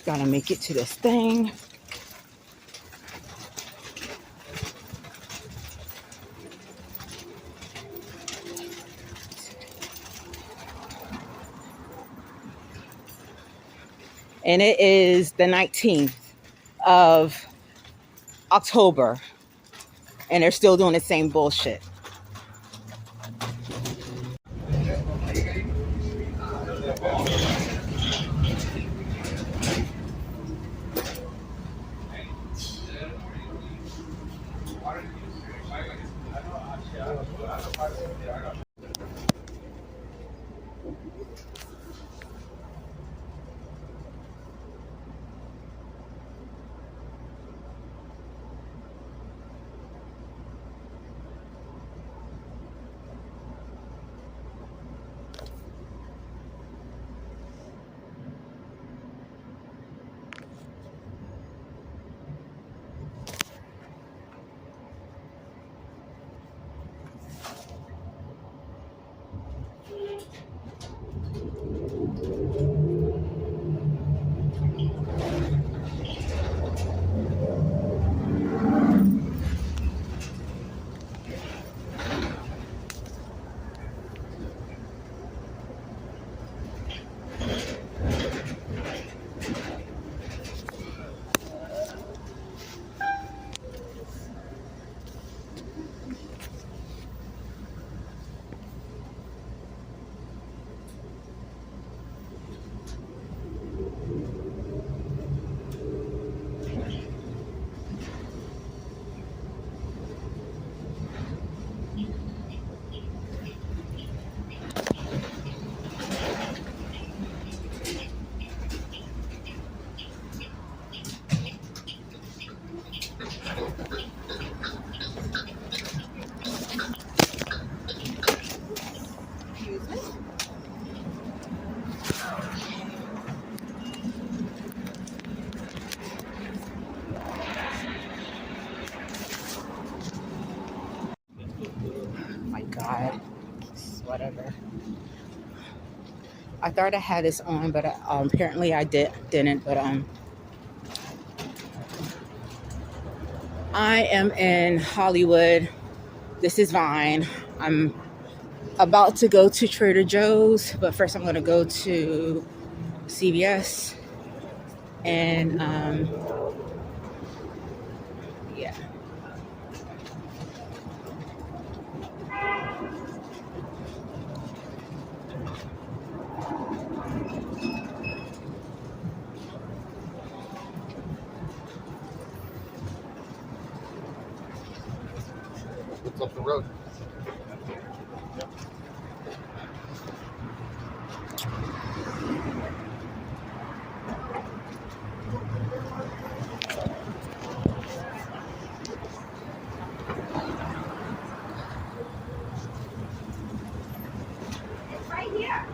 Gotta make it to this thing. And it is the 19th of October. And they're still doing the same bullshit. My God. Whatever. I thought I had this on, but apparently I didn't. But I am in Hollywood. This is Vine. I'm about to go to Trader Joe's, but first I'm going to go to CVS. And yeah. What's up the road? Right here.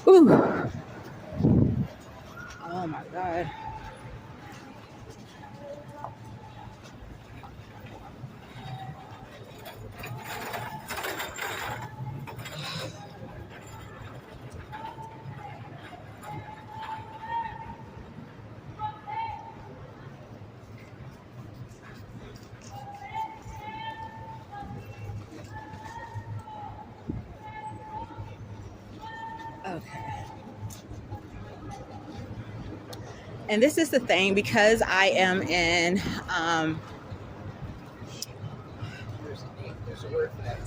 Ooh. Oh my God. Okay. And this is the thing, because I am in There's a word for that.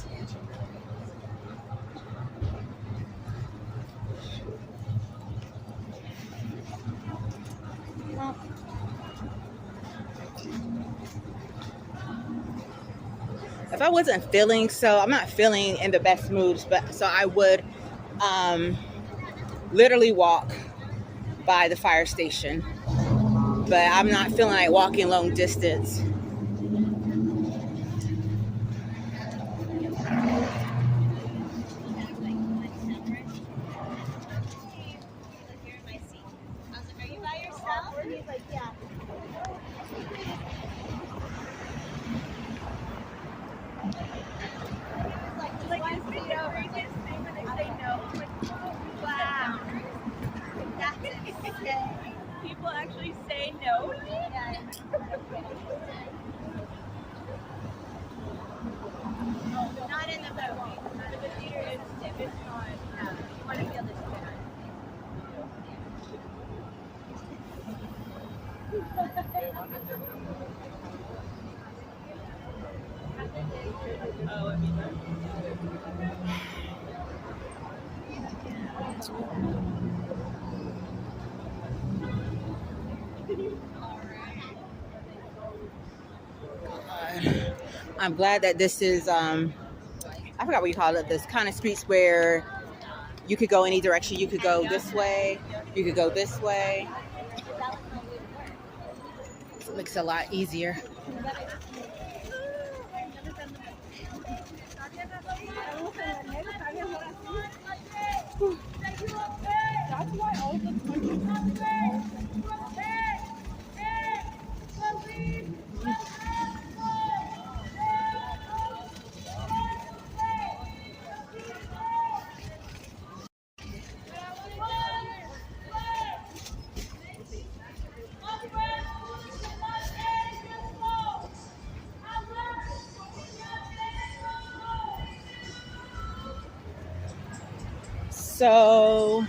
if I wasn't feeling, so I'm not feeling in the best moods, but so I would literally walk by the fire station. But I'm not feeling like walking long distance. People actually say no. Not in the movie. Not in the theater. It's not. You want to feel this better. Oh, I mean. I'm glad that this is I forgot what you call it, this kind of streets where you could go any direction. You could go this way, you could go this way. It makes it a lot easier. That's why all the So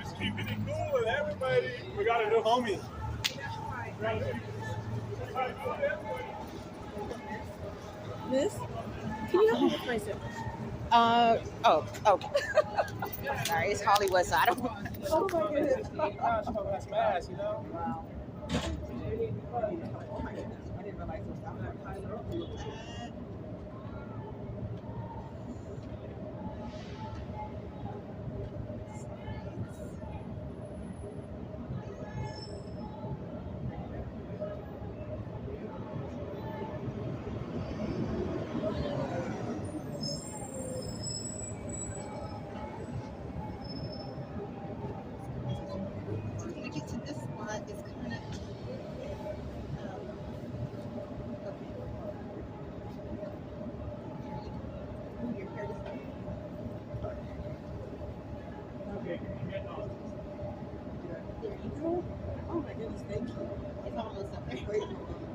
Just keeping it cool with everybody. We got a new homie. Miss, can you help me with my zip? oh. Sorry, it's Hollywood, so I don't. Oh my goodness. That's fast, you know? Wow. Oh my goodness, thank you. It's almost up there.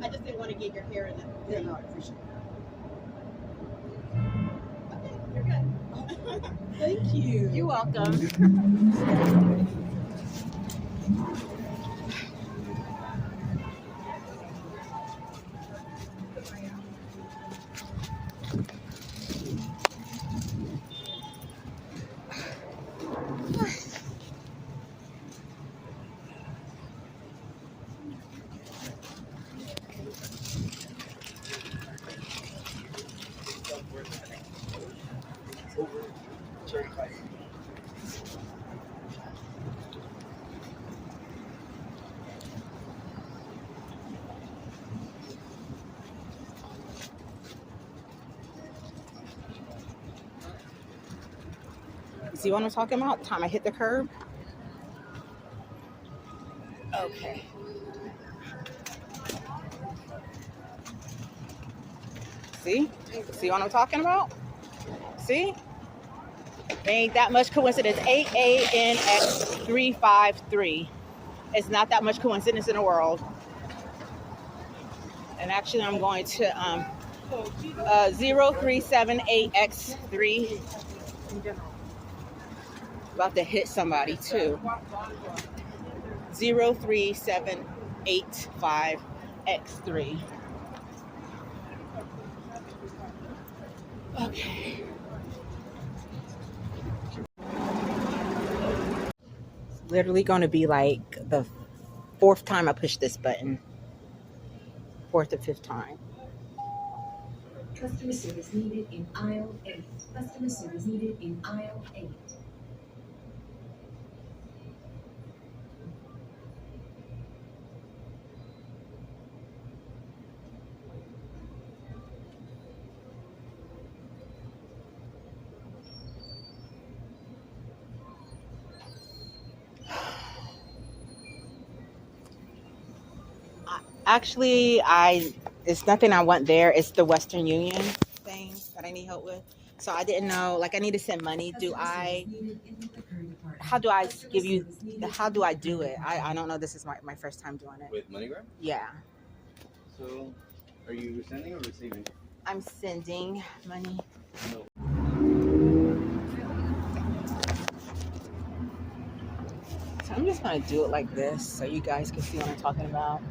I just didn't want to get your hair in it. Yeah, no, I appreciate it. Okay, you're good. Thank you. You're welcome. See what I'm talking about? Time I hit the curb. Okay. See? See what I'm talking about? See? Ain't that much coincidence. 8ANX353. It's not that much coincidence in the world. And actually, I'm going to 0378X3. About to hit somebody too. 03785X3. Okay. It's literally going to be like the fourth time I push this button. Fourth or fifth time. Customer service needed in aisle 8. Customer service needed in aisle 8. Actually, it's nothing I want there. It's the Western Union thing that I need help with. So I didn't know, like I need to send money. How do I give you, how do I do it? I don't know. This is my first time doing it. With MoneyGram? Yeah. So, are you sending or receiving? I'm sending money. No. So I'm just going to do it like this so you guys can see what I'm talking about.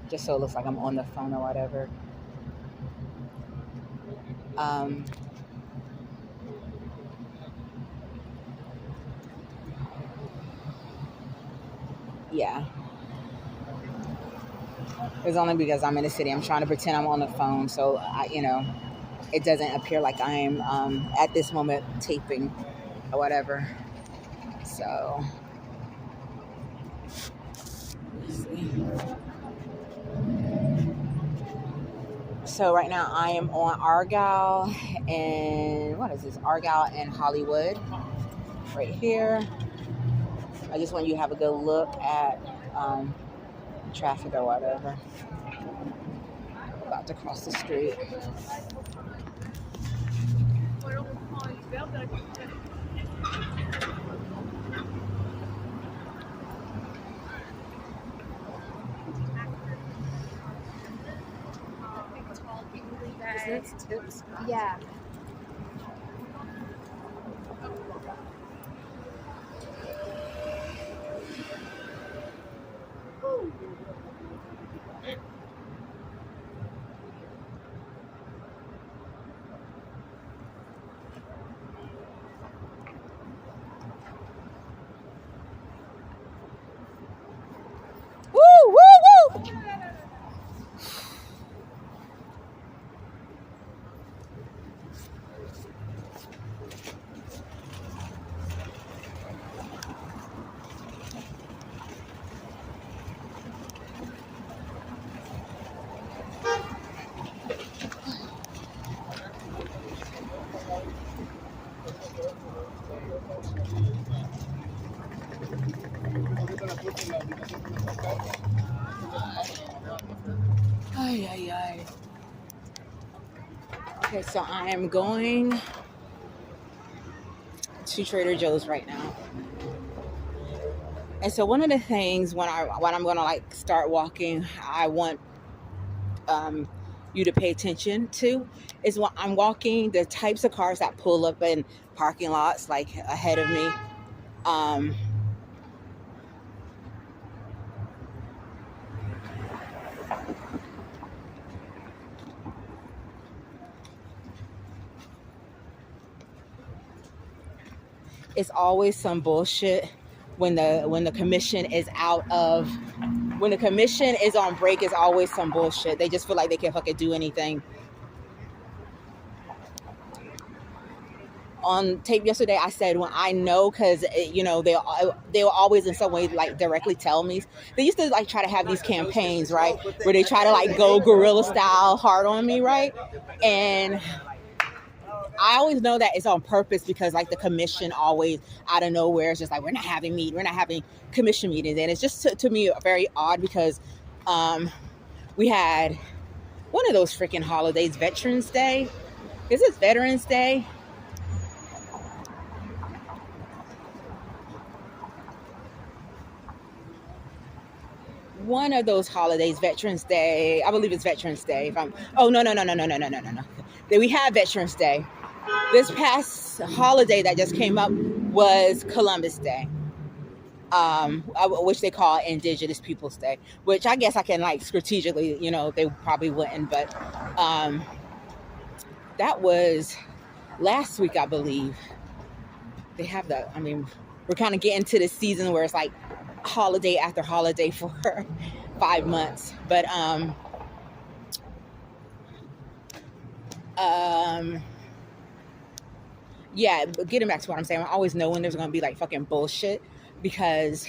Just so it looks like I'm on the phone or whatever. Yeah. It's only because I'm in the city. I'm trying to pretend I'm on the phone so it doesn't appear like I'm at this moment taping or whatever. So let's see. So right now I am on Argyle and what is this? Argyle and Hollywood right here. I just want you to have a good look at traffic or whatever. About to cross the street. Tips. Yeah. Woo, woo, woo! Ay, ay, ay. Okay, so I am going to Trader Joe's right now. And so one of the things when I'm gonna like start walking, I want you to pay attention to is when I'm walking, the types of cars that pull up in parking lots like ahead of me. It's always some bullshit when the commission is when the commission is on break. It's always some bullshit. They just feel like they can fucking do anything. On tape yesterday, I said when I know, because they'll always in some way like directly tell me. They used to like try to have these campaigns, right, where they try to like go guerrilla style hard on me, right, and I always know that it's on purpose because like the commission always out of nowhere is just like we're not having commission meetings, and it's just to me very odd because we had one of those freaking holidays, Veterans Day. Is this Veterans Day? one of those holidays, Veterans Day. I believe it's Veterans Day. If I'm, oh no. We have Veterans Day. This past holiday that just came up was Columbus Day, which they call Indigenous Peoples Day, which I guess I can like strategically, they probably wouldn't, but that was last week, I believe. They have that. I mean, we're kind of getting to the season where it's like holiday after holiday for 5 months, but yeah, but getting back to what I'm saying, I always know when there's going to be like fucking bullshit because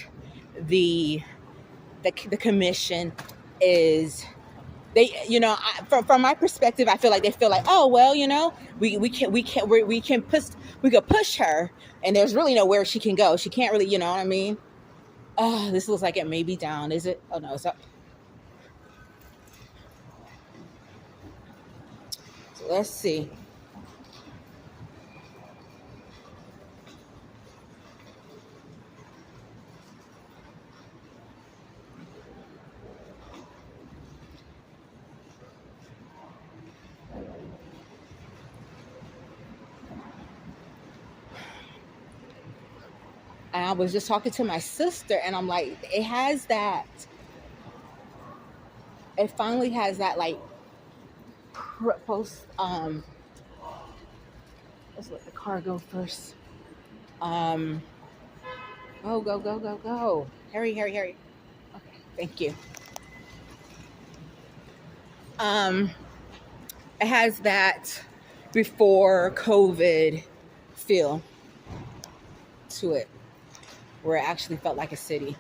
the commission is they from my perspective, I feel like they feel like, oh well, we can push her, and there's really nowhere she can go. She can't really, you know what I mean. Oh, this looks like it may be down. Is it? Oh no, it's up. So let's see. And I was just talking to my sister, and I'm like, it finally has that like post. Let's let the car go first. Oh, go. Hurry. Okay, thank you. It has that before COVID feel to it, where it actually felt like a city.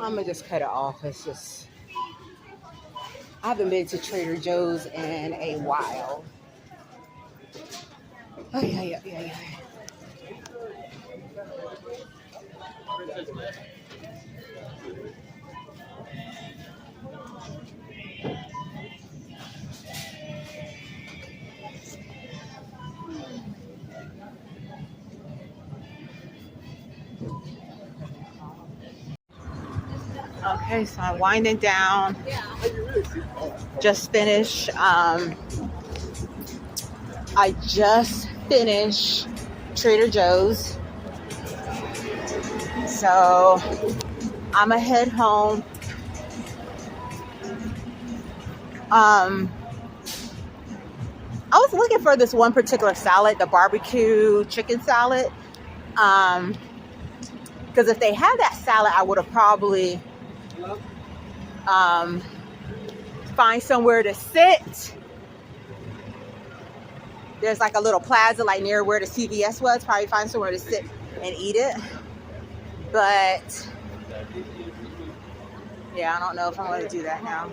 I'm gonna just cut it off. It's just I haven't been to Trader Joe's in a while. Oh yeah. Okay, so I'm winding down. Just finished. I just finished Trader Joe's. So I'm gonna head home. I was looking for this one particular salad, the barbecue chicken salad. Because if they had that salad, I would have probably find somewhere to sit. There's like a little plaza like near where the CVS was. Probably find somewhere to sit and eat it. But yeah, I don't know if I'm going to do that now.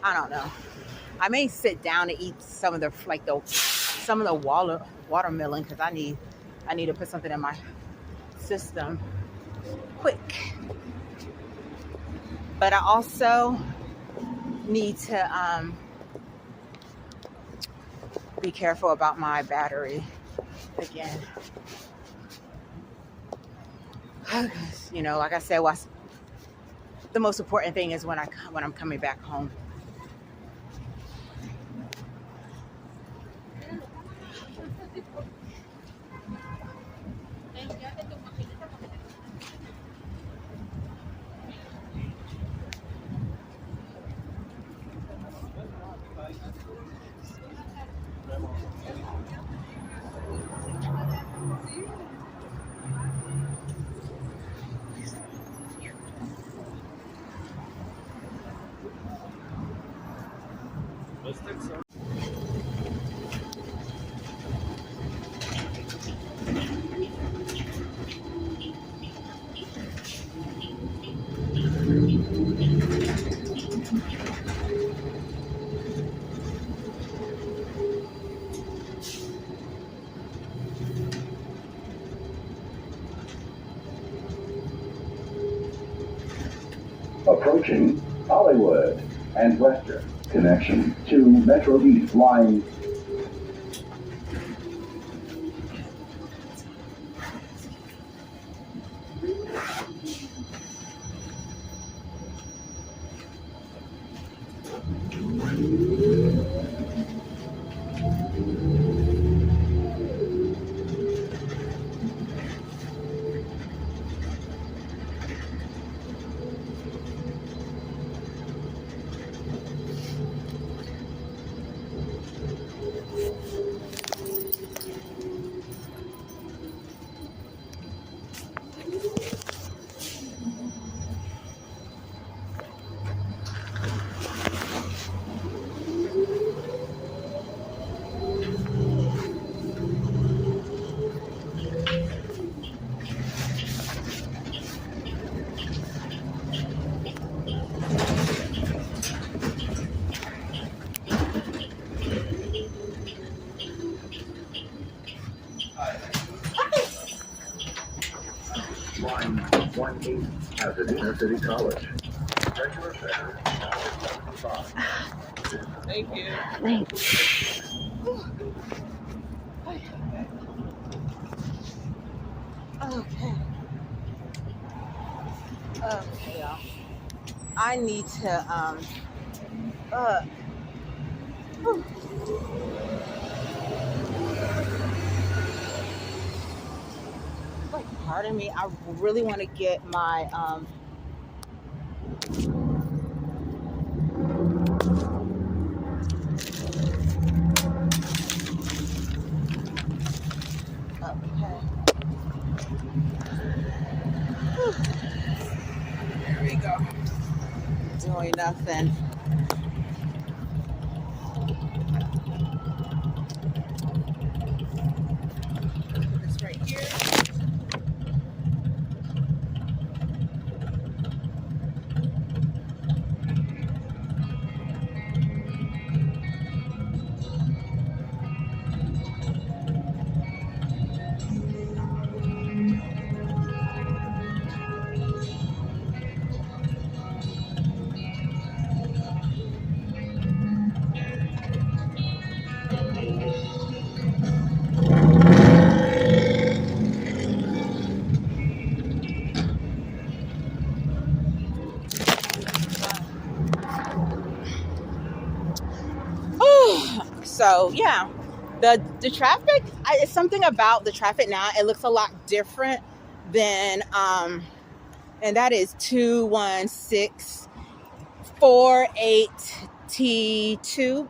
I don't know. I may sit down and eat some of the watermelon because I need to put something in my system quick. But I also need to be careful about my battery again. Like I said, the most important thing is when I'm coming back home. Approaching Hollywood and Western. Connection to Metro East line. Line 18 Pasadena City College. Regular fare $1.75. Thank you. Thanks. Okay. Okay, y'all. I need to whew. Like, pardon me. I really want to get my okay. Whew. There we go. Doing nothing. Put this right here. So yeah, the traffic. It's something about the traffic now. It looks a lot different than and that is 21648T2.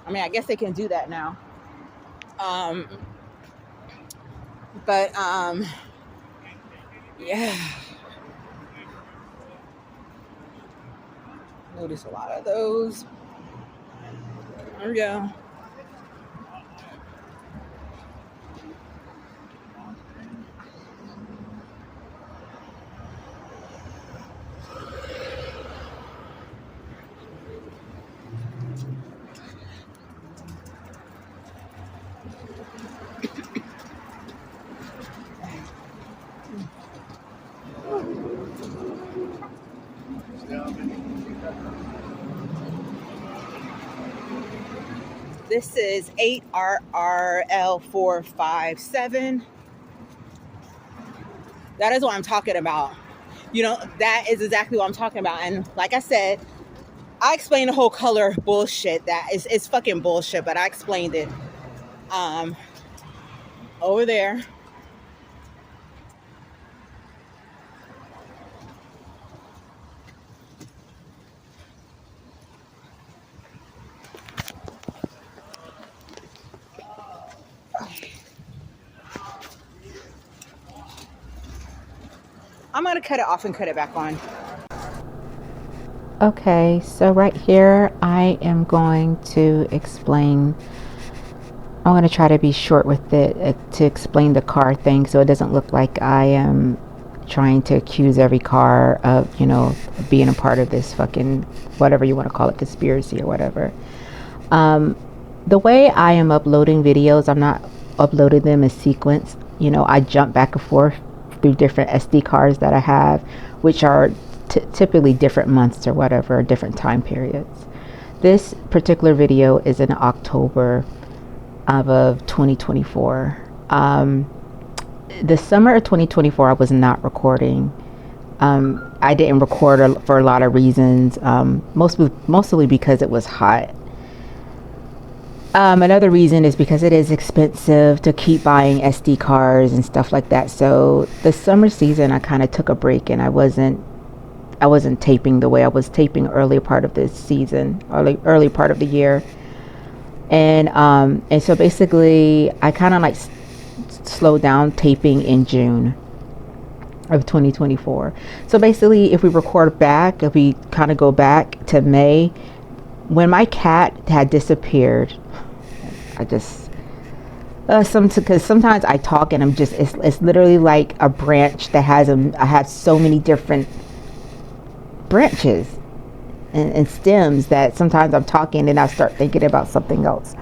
I mean, I guess they can do that now. But yeah. Notice a lot of those. There we go. This is 8RRL457. That is what I'm talking about. That is exactly what I'm talking about. And like I said, I explained the whole color bullshit. That is, it's fucking bullshit, but I explained it. Over there. I'm going to cut it off and cut it back on. Okay, so right here, I am going to explain. I'm going to try to be short with it to explain the car thing so it doesn't look like I am trying to accuse every car of, being a part of this fucking, whatever you want to call it, conspiracy or whatever. The way I am uploading videos, I'm not uploading them in sequence. I jump back and forth through different SD cards that I have, which are typically different months or whatever, or different time periods. This particular video is in October of 2024. The summer of 2024, I was not recording. I didn't record for a lot of reasons, mostly because it was hot. Another reason is because it is expensive to keep buying SD cards and stuff like that. So the summer season, I kind of took a break, and I wasn't taping the way I was taping early part of this season, early part of the year. And so basically I kind of like slowed down taping in June of 2024. So basically, if we record back, if we kind of go back to May, when my cat had disappeared, I just because sometimes I talk and I'm just it's literally like a branch that has I have so many different branches and stems that sometimes I'm talking and I start thinking about something else.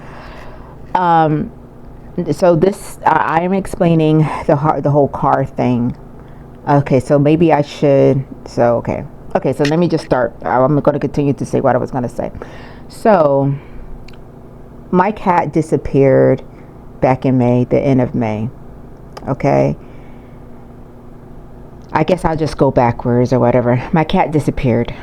So this I am explaining the whole car thing. Okay, so maybe I should. So okay, so let me just start. I'm going to continue to say what I was going to say. So my cat disappeared back in May, the end of May. Okay, I guess I'll just go backwards or whatever. My cat disappeared,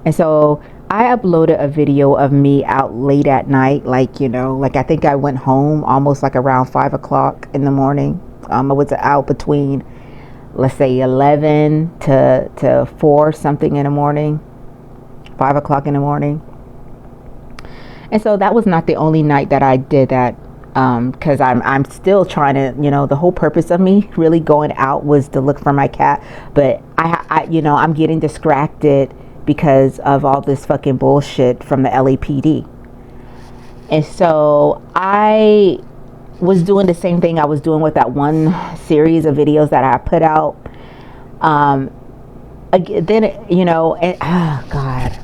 and so I uploaded a video of me out late at night, like I think I went home almost like around 5 o'clock in the morning. I was out between, let's say, 11 to 4 something in the morning, 5 o'clock in the morning. And so that was not the only night that I did that, because I'm still trying to, the whole purpose of me really going out was to look for my cat. But I'm getting distracted because of all this fucking bullshit from the LAPD. And so I was doing the same thing I was doing with that one series of videos that I put out. Then, and oh God.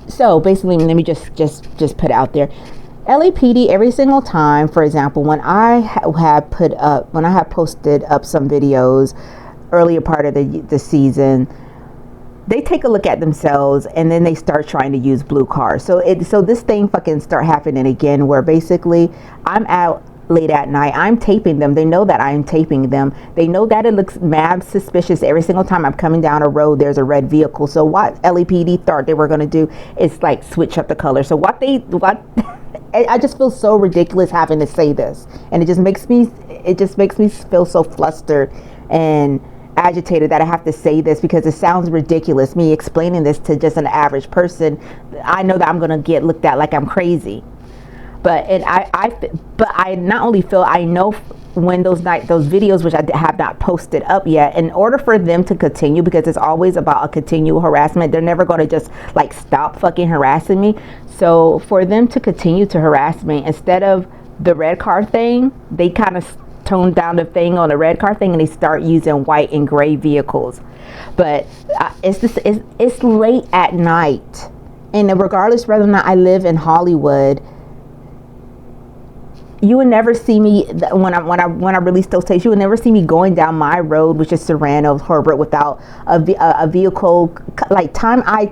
So basically, let me just put it out there. LAPD, every single time, for example, when I have posted up some videos earlier part of the season, they take a look at themselves and then they start trying to use blue cars. So this thing fucking start happening again, where basically I'm out late at night, I'm taping them. They know that I'm taping them. They know that it looks mad suspicious every single time I'm coming down a road there's a red vehicle. So what LAPD thought they were going to do is like switch up the color. So what I just feel so ridiculous having to say this, and it just makes me feel so flustered and agitated that I have to say this, because it sounds ridiculous me explaining this to just an average person. I know that I'm going to get looked at like I'm crazy. But I not only feel, I know when those videos, which I have not posted up yet, in order for them to continue, because it's always about a continual harassment, they're never going to just like stop fucking harassing me. So for them to continue to harass me, instead of the red car thing, they kind of tone down the thing on the red car thing and they start using white and gray vehicles. But it's late at night, and regardless whether or not I live in Hollywood, you would never see me when I release those tapes. You would never see me going down my road, which is Serrano, Herbert, without a vehicle. Like time I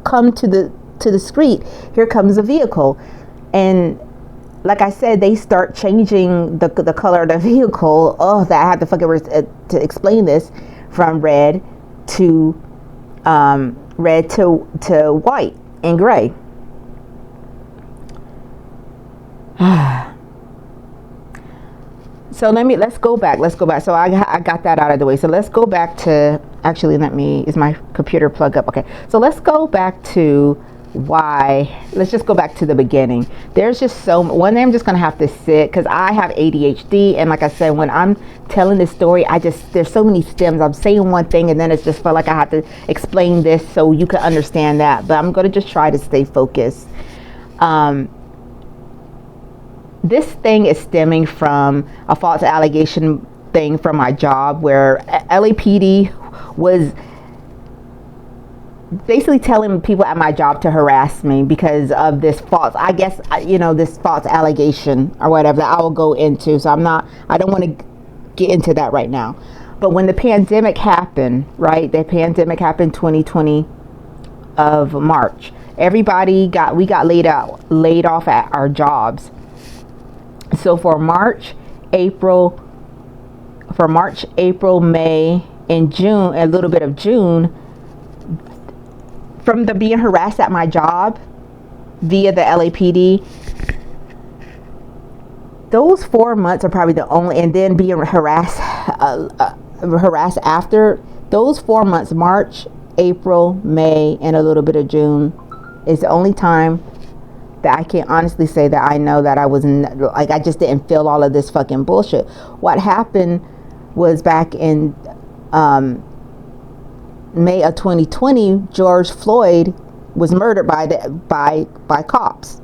come to the street, here comes a vehicle, and like I said, they start changing the color of the vehicle. Oh, that I had to fucking to explain this, from red to white and gray. So let's go back. So I got that out of the way. So let's go back to, actually, is my computer plugged up? Okay. So let's go back to let's just go back to the beginning. There's just one day I'm just going to have to sit, because I have ADHD. And like I said, when I'm telling this story, there's so many stems. I'm saying one thing and then it's just felt like I have to explain this so you can understand that. But I'm going to just try to stay focused. This thing is stemming from a false allegation thing from my job, where LAPD was basically telling people at my job to harass me because of this false, this false allegation or whatever that I will go into. So I don't want to get into that right now. But when the pandemic happened, right? The pandemic happened 2020 of March. We got laid off at our jobs. So for March, April, May, and June, a little bit of June, from the being harassed at my job via the LAPD, those 4 months are probably the only, and then being harassed after those 4 months, March, April, May, and a little bit of June, is the only time that I can honestly say that I know that I was like, I just didn't feel all of this fucking bullshit. What happened was back in May of 2020, George Floyd was murdered by cops,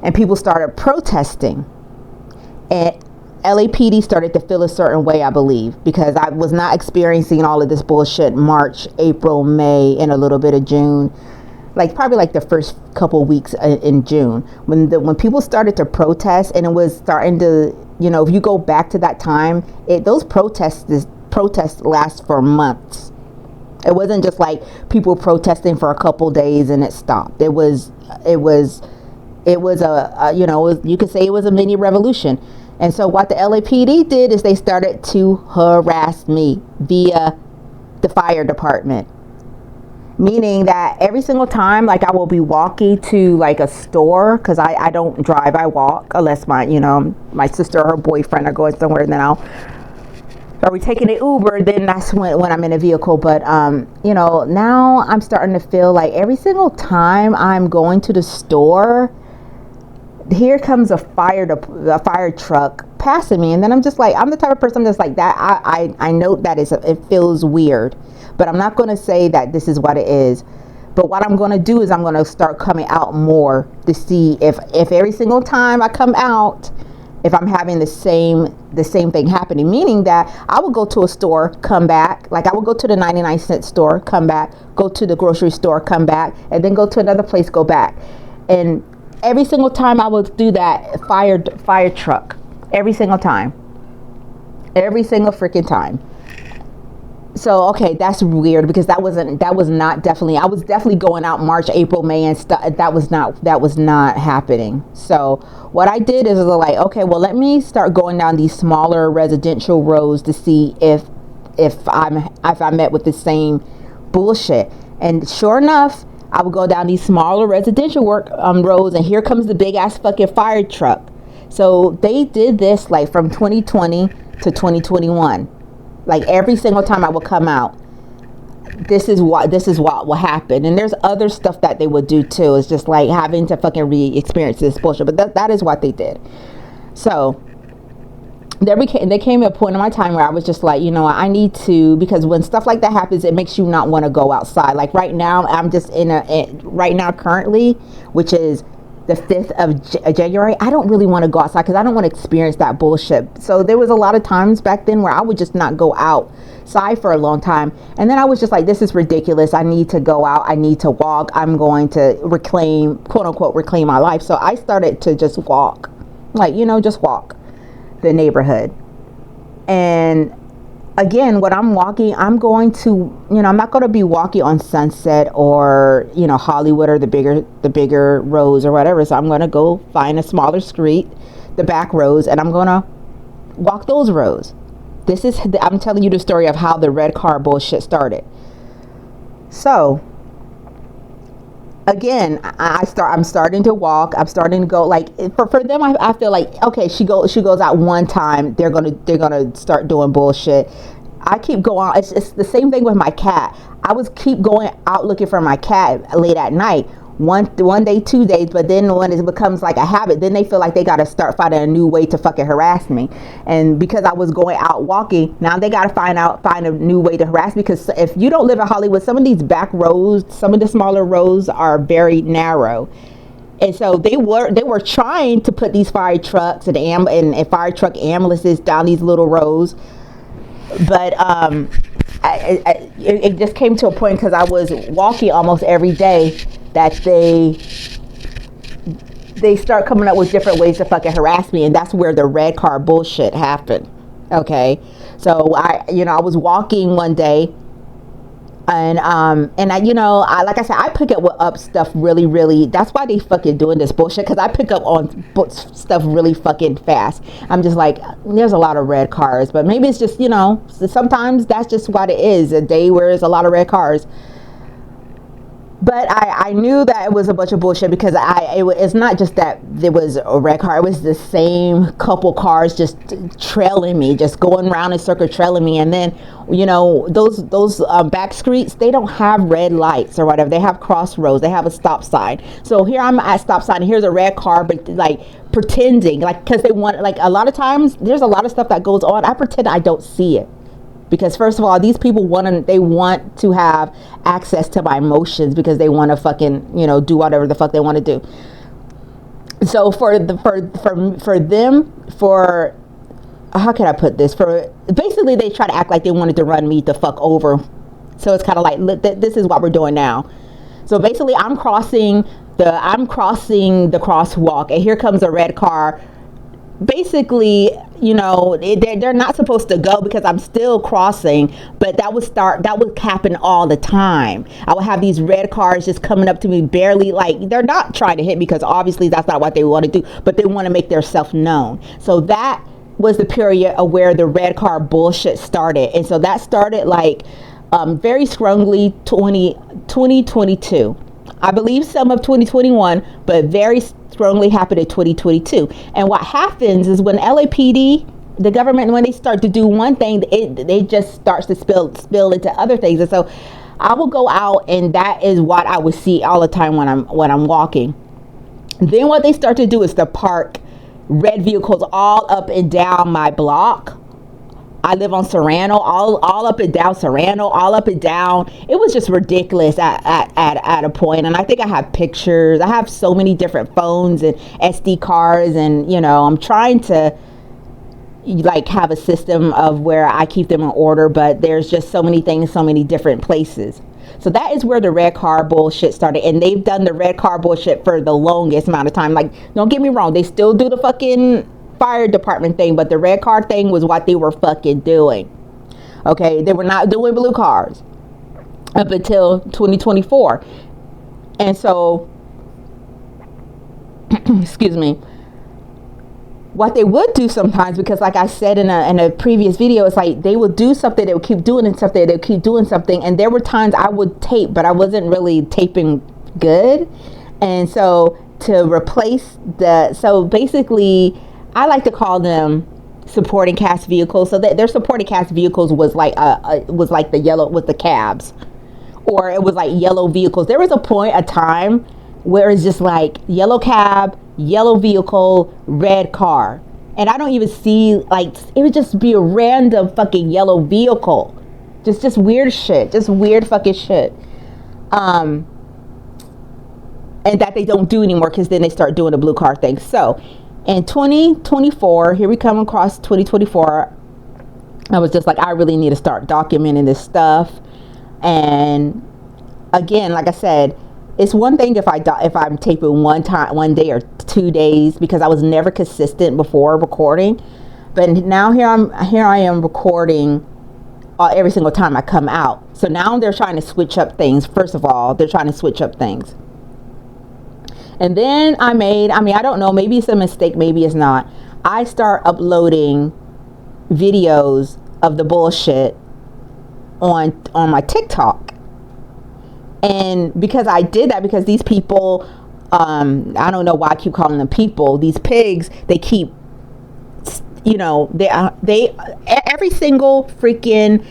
and people started protesting, and LAPD started to feel a certain way, I believe, because I was not experiencing all of this bullshit March, April, May, and a little bit of June. Like probably like the first couple weeks in June, when people started to protest, and it was starting to, if you go back to that time, those protests last for months. It wasn't just like people protesting for a couple days and it stopped. It was you could say it was a mini revolution. And so what the LAPD did is they started to harass me via the fire department. Meaning that every single time, like, I will be walking to like a store, because I don't drive, I walk, unless my sister or her boyfriend are going somewhere, and then are we taking an Uber, then that's when I'm in a vehicle. But now I'm starting to feel like every single time I'm going to the store, here comes a fire truck passing me, and then I'm just like, I'm the type of person that's like that. I know that it feels weird, but I'm not going to say that this is what it is. But what I'm going to do is I'm going to start coming out more to see if every single time I come out, if I'm having the same thing happening. Meaning that I will go to a store, come back, like I will go to the 99-cent store, come back, go to the grocery store, come back, and then go to another place, go back. And every single time I would do that, fire truck, every single time, every single freaking time. So, okay, that's weird, because I was definitely going out March, April, May, and stuff. That was not happening. So what I did is like, okay, well, let me start going down these smaller residential roads to see if I met with the same bullshit. And sure enough, I would go down these smaller residential roads, and here comes the big ass fucking fire truck. So they did this like from 2020 to 2021. Like every single time I would come out, this is what will happen. And there's other stuff that they would do too. It's just like having to fucking re-experience this bullshit. But that is what they did. So there came a point in my time where I was just like, I need to, because when stuff like that happens, it makes you not want to go outside. Like right now, I'm just right now currently, which is the 5th of January, I don't really want to go outside because I don't want to experience that bullshit. So there was a lot of times back then where I would just not go outside for a long time. And then I was just like, this is ridiculous. I need to go out. I need to walk. I'm going to quote unquote, reclaim my life. So I started to just walk, like, just walk the neighborhood. And again, when I'm walking, I'm going to, I'm not going to be walking on Sunset or, Hollywood or the bigger roads or whatever. So I'm going to go find a smaller street, the back roads, and I'm going to walk those roads. I'm telling you the story of how the red car bullshit started. So again, I'm starting to walk. I'm starting to go, like, for them, I feel like, okay, she goes out one time, they're gonna start doing bullshit. I keep going. It's the same thing with my cat. I was keep going out looking for my cat late at night. One day, 2 days, but then when it becomes like a habit, then they feel like they got to start finding a new way to fucking harass me. And because I was going out walking, now they got to find a new way to harass me. Because if you don't live in Hollywood, some of these back roads, some of the smaller roads are very narrow. And so they were trying to put these fire trucks and fire truck ambulances down these little roads. But it just came to a point, because I was walking almost every day, that they start coming up with different ways to fucking harass me. And that's where the red car bullshit happened. Okay, so I was walking one day, and I, like I said, I pick up stuff really. That's why they fucking doing this bullshit, because I pick up on stuff really fucking fast. I'm just like, there's a lot of red cars, but maybe it's just, sometimes that's just what it is, a day where there's a lot of red cars. But I knew that it was a bunch of bullshit, because it's not just that there was a red car. It was the same couple cars just trailing me, just going around in circle trailing me. And then, those back streets, they don't have red lights or whatever. They have crossroads. They have a stop sign. So here I'm at stop sign, and here's a red car, but like pretending, like, because they want, like, a lot of times there's a lot of stuff that goes on. I pretend I don't see it. Because first of all, these people want to have access to my emotions, because they want to fucking, do whatever the fuck they want to do. So how can I put this? Basically, they try to act like they wanted to run me the fuck over. So it's kind of like, this is what we're doing now. So basically, I'm crossing the crosswalk, and here comes a red car. Basically, they're not supposed to go, because I'm still crossing, but that would happen all the time. I would have these red cars just coming up to me, barely, like, they're not trying to hit me, because obviously that's not what they want to do, but they want to make themselves known. So that was the period of where the red car bullshit started. And so that started like very strongly 2022. I believe some of 2021, but very strongly happened in 2022. And what happens is, when LAPD, the government, when they start to do one thing, it just starts to spill into other things. And so I will go out, and that is what I would see all the time when I'm walking. Then what they start to do is to park red vehicles all up and down my block. I live on Serrano, all up and down Serrano, all up and down. It was just ridiculous at a point. And I think I have pictures. I have so many different phones and SD cards, and I'm trying to like have a system of where I keep them in order, but there's just so many things, so many different places. So that is where the red car bullshit started. And they've done the red car bullshit for the longest amount of time. Like, don't get me wrong, they still do the fucking fire department thing, but the red car thing was what they were fucking doing. Okay, they were not doing blue cars up until 2024. And so excuse me, what they would do sometimes, because like I said in a previous video, it's like they would do something, they would keep doing something, they would keep doing something. And there were times I would tape, but I wasn't really taping good. And so to replace so basically, I like to call them supporting cast vehicles. So that their supporting cast vehicles was like the yellow with the cabs, or it was like yellow vehicles. There was a time where it's just like yellow cab, yellow vehicle, red car, and I don't even see, like, it would just be a random fucking yellow vehicle, just weird shit, just weird fucking shit. And that they don't do anymore, because then they start doing the blue car thing. So in 2024, here we come across 2024, I was just like, I really need to start documenting this stuff. And again, like I said, it's one thing if I'm taping one day or 2 days, because I was never consistent before recording. But now here I am recording every single time I come out. So now they're trying to switch up things. First of all, they're trying to switch up things. And then I don't know, maybe it's a mistake, maybe it's not. I start uploading videos of the bullshit on my TikTok. And because I did that, because these people, I don't know why I keep calling them people, these pigs, they keep, they every single freaking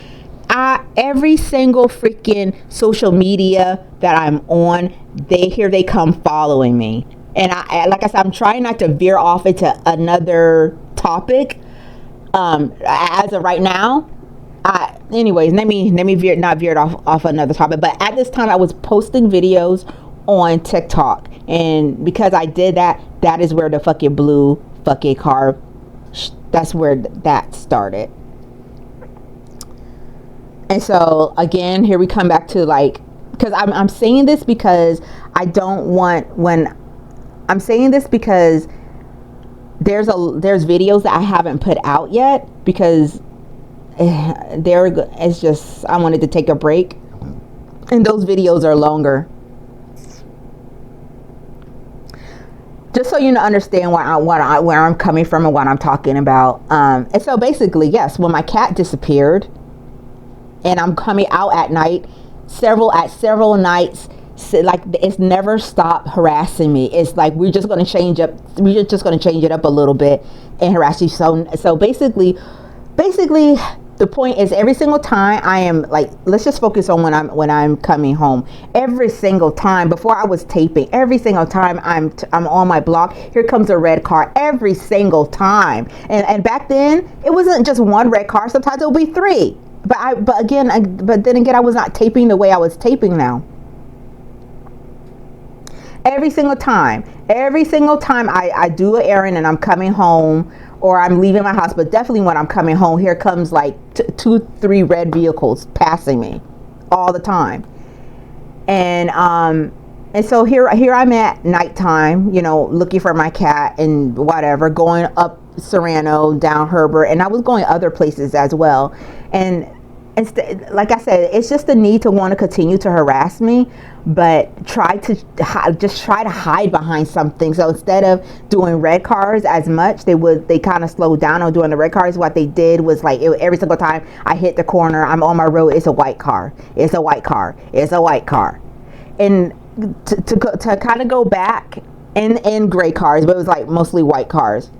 social media that I'm on, they come following me. And I like I said, I'm trying not to veer off into another topic as of right now. Anyways, let me not veer off another topic. But at this time, I was posting videos on TikTok, and because I did that, that is where the fucking blue fucking car, that's where that started. And so again, here we come back to, like, because I'm saying this because I don't want, when I'm saying this, because there's videos that I haven't put out yet because it's just, I wanted to take a break, and those videos are longer. Just so you understand where I'm coming from and what I'm talking about. And so basically, yes, when my cat disappeared, and I'm coming out at night, several nights, like it's never stopped harassing me. It's like we're just going to change it up a little bit and harass you. So basically the point is, every single time I am like, let's just focus on when I'm coming home. Every single time, before I was taping, every single time I'm on my block, here comes a red car every single time. And back then it wasn't just one red car. Sometimes it would be 3. But then again, I was not taping the way I was taping now. Every single time I do an errand and I'm coming home, or I'm leaving my house, but definitely when I'm coming home, here comes like 2-3 red vehicles passing me all the time. And so here I'm at nighttime, looking for my cat and whatever, going up Serrano, down Herbert, and I was going other places as well. And like I said, it's just the need to want to continue to harass me, but try to hide behind something. So instead of doing red cars as much, they kind of slowed down on doing the red cars. What they did was like, every single time I hit the corner, I'm on my road, it's a white car, it's a white car, it's a white car. And to kind of go back in gray cars, but it was like mostly white cars.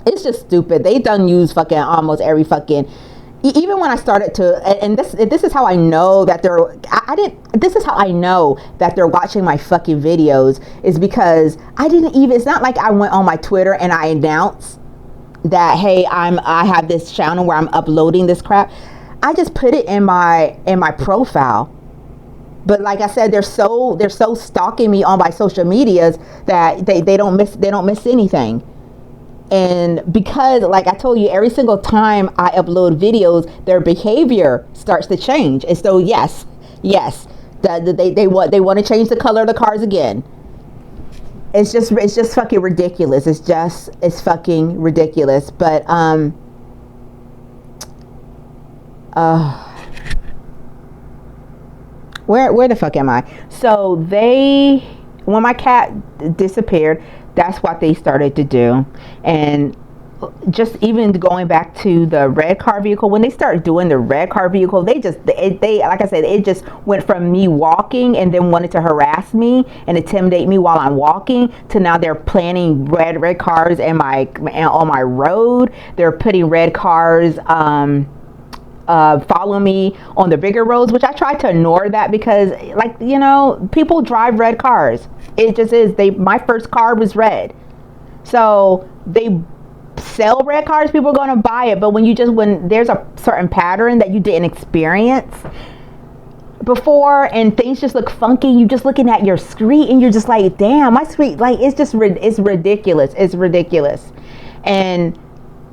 It's just stupid. They done use fucking almost every fucking, even when I started to, and this is how I know that this is how I know that they're watching my fucking videos, is because it's not like I went on my Twitter and I announced that, hey, I have this channel where I'm uploading this crap. I just put it in my profile. But like I said, they're so stalking me on my social medias that they don't miss anything. And because, like I told you, every single time I upload videos, their behavior starts to change. And so yes, they want to change the color of the cars again. It's just fucking ridiculous. It's fucking ridiculous. But where the fuck am I? So when my cat disappeared, that's what they started to do. And just even going back to the red car vehicle, when they started doing the red car vehicle, they like I said, it just went from me walking and then wanted to harass me and intimidate me while I'm walking, to now they're planning red cars on my road. They're putting red cars follow me on the bigger roads, which I try to ignore that, because people drive red cars. It just is. My first car was red, so they sell red cars. People are going to buy it, but when there's a certain pattern that you didn't experience before and things just look funky, you're just looking at your street and you're just like, damn, my street, like, it's ridiculous. It's ridiculous. And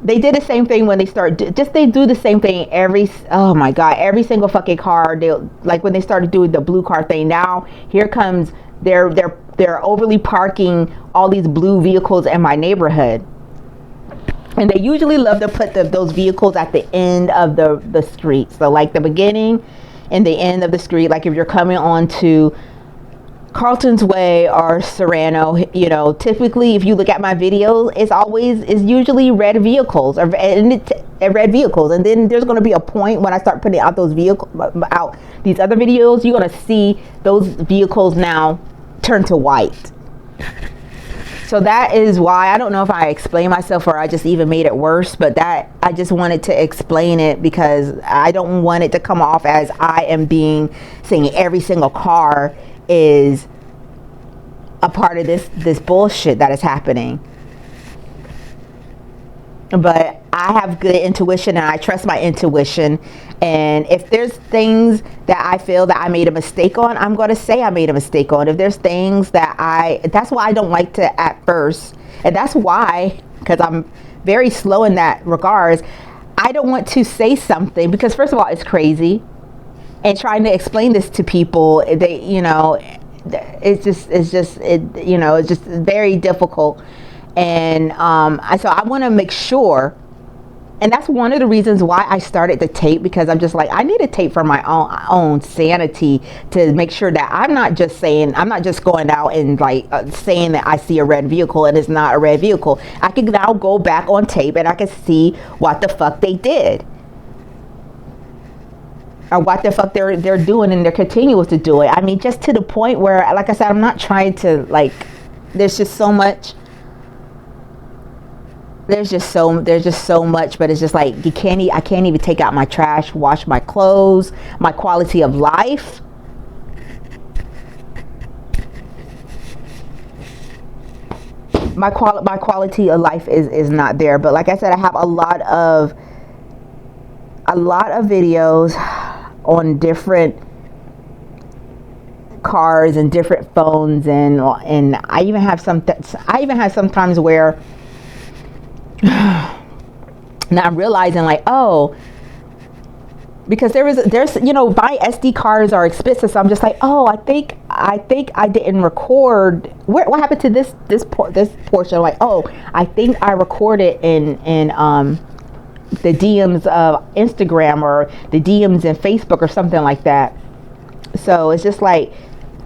they did the same thing when they they do the same thing every single fucking car. Like when they started doing the blue car thing, now here comes they're overly parking all these blue vehicles in my neighborhood. And they usually love to put those vehicles at the end of the street. So like the beginning and the end of the street, like if you're coming onto Carlton's Way or Serrano, typically if you look at my videos, it's usually red vehicles and red vehicles. And then there's going to be a point when I start putting out these other videos, you're going to see those vehicles now turn to white. So that is why, I don't know if I explained myself or I just even made it worse, but that I just wanted to explain it because I don't want it to come off as I am saying every single car is a part of this bullshit that is happening. But I have good intuition and I trust my intuition. And if there's things that I feel that I made a mistake on, I'm going to say I made a mistake on. If there's things that's why I don't like to at first. And that's why, because I'm very slow in that regards, I don't want to say something because first of all, it's crazy. And trying to explain this to people, it's just very difficult. And so I want to make sure. And that's one of the reasons why I started the tape, because I'm just like, I need a tape for my own sanity, to make sure that I'm not just going out and like saying that I see a red vehicle and it's not a red vehicle. I can now go back on tape and I can see what the fuck they did, or what the fuck they're doing, and they're continuous to do it. I mean, just to the point where, like I said, I'm not trying to like. There's just so much. There's just so much, but it's just like I can't even take out my trash, wash my clothes, my quality of life. My quality of life is not there. But like I said, I have a lot of videos on different cars and different phones, and I even have sometimes where now I'm realizing, like, oh, because there's buying SD cards are expensive, so I'm just like, oh, I think I didn't record. What happened to this portion? I'm like, oh, I think I recorded in the DMs of Instagram, or the DMs in Facebook, or something like that. So it's just like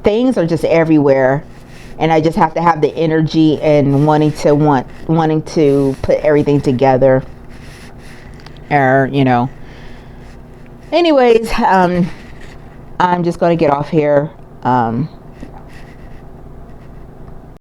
things are just everywhere. And I just have to have the energy and wanting to put everything together. Or, anyways, I'm just going to get off here.